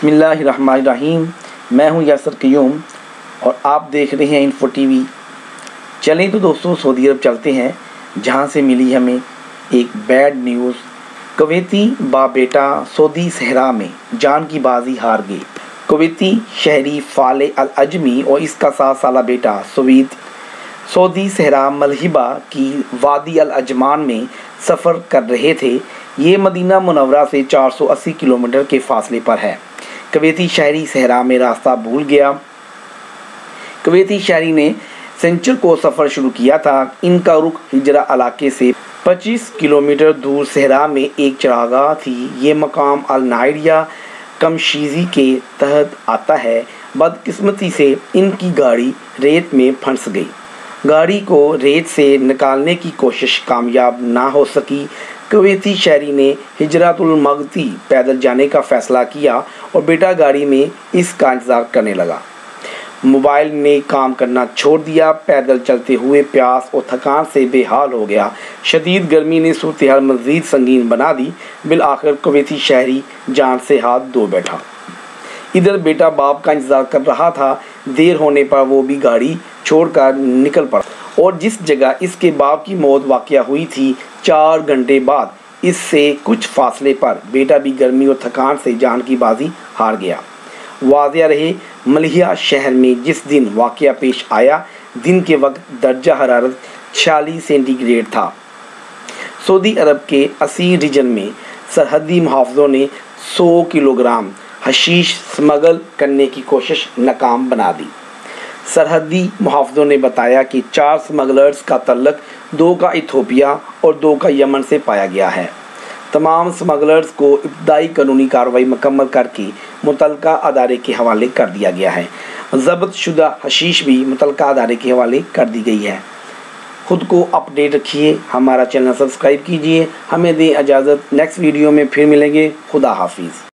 بسم اللہ الرحمن الرحیم۔ میں ہوں یاسر قیوم اور آپ دیکھ رہے ہیں انفو ٹی وی۔ چلیں تو دوستوں سعودی عرب چلتے ہیں، جہاں سے ملی ہمیں ایک بیڈ نیوز۔ کویتی باپ بیٹا سعودی صحرا میں جان کی بازی ہار گئے۔ کویتی شہری فالح العجمی اور اس کا 7 سالہ بیٹا سعودی صحرا ملہبہ کی وادی العجمان میں سفر کر رہے تھے۔ یہ مدینہ منورہ سے 480 کلومیٹر کے فاصلے پر ہے۔ کویتی شہری صحرا میں راستہ بھول گیا۔ کویتی شہری نے سنچر کو سفر شروع کیا تھا۔ ان کا رخ ہجرہ علاقے سے 25 کلومیٹر دور صحرا میں ایک چراگاہ تھی۔ یہ مقام الناہریہ کمشیزی کے تحت آتا ہے۔ بدقسمتی سے ان کی گاڑی ریت میں پھنس گئی۔ گاڑی کو ریت سے نکالنے کی کوشش کامیاب نہ ہو سکی۔ کویتی شہری نے ہجرت المغتی پیدل جانے کا فیصلہ کیا اور بیٹا گاڑی میں اس کا انتظار کرنے لگا۔ موبائل نے کام کرنا چھوڑ دیا۔ پیدل چلتے ہوئے پیاس اور تھکان سے بے حال ہو گیا۔ شدید گرمی نے صورتحال مزید سنگین بنا دی۔ بالآخر کویتی شہری جان سے ہاتھ دھو بیٹھا۔ ادھر بیٹا باپ کا انتظار کر رہا تھا۔ دیر ہونے پر وہ بھی گاڑی چھوڑ کر نکل پڑا اور جس جگہ اس کے باپ کی موت واقع ہوئی تھی 4 گھنٹے بعد اس سے کچھ فاصلے پر بیٹا بھی گرمی اور تھکان سے جان کی بازی ہار گیا۔ واضح رہے ملیحہ شہر میں جس دن واقعہ پیش آیا، دن کے وقت درجہ حرارت 46 سینٹی گریڈ تھا۔ سعودی عرب کے اسیر ریجن میں سرحدی محافظوں نے 100 کلوگرام حشیش سمگل کرنے کی کوشش ناکام بنا دی۔ سرحدی محافظوں نے بتایا کہ 4 سمگلرز کا تعلق 2 کا ایتھوپیا اور 2 کا یمن سے پایا گیا ہے۔ تمام سمگلرز کو ابتدائی قانونی کارروائی مکمل کر کے متعلقہ ادارے کے حوالے کر دیا گیا ہے۔ ضبط شدہ حشیش بھی متعلقہ ادارے کے حوالے کر دی گئی ہے۔ خود کو اپ ڈیٹ رکھیے، ہمارا چینل سبسکرائب کیجیے۔ ہمیں دیں اجازت، نیکسٹ ویڈیو میں پھر ملیں گے۔ خدا حافظ۔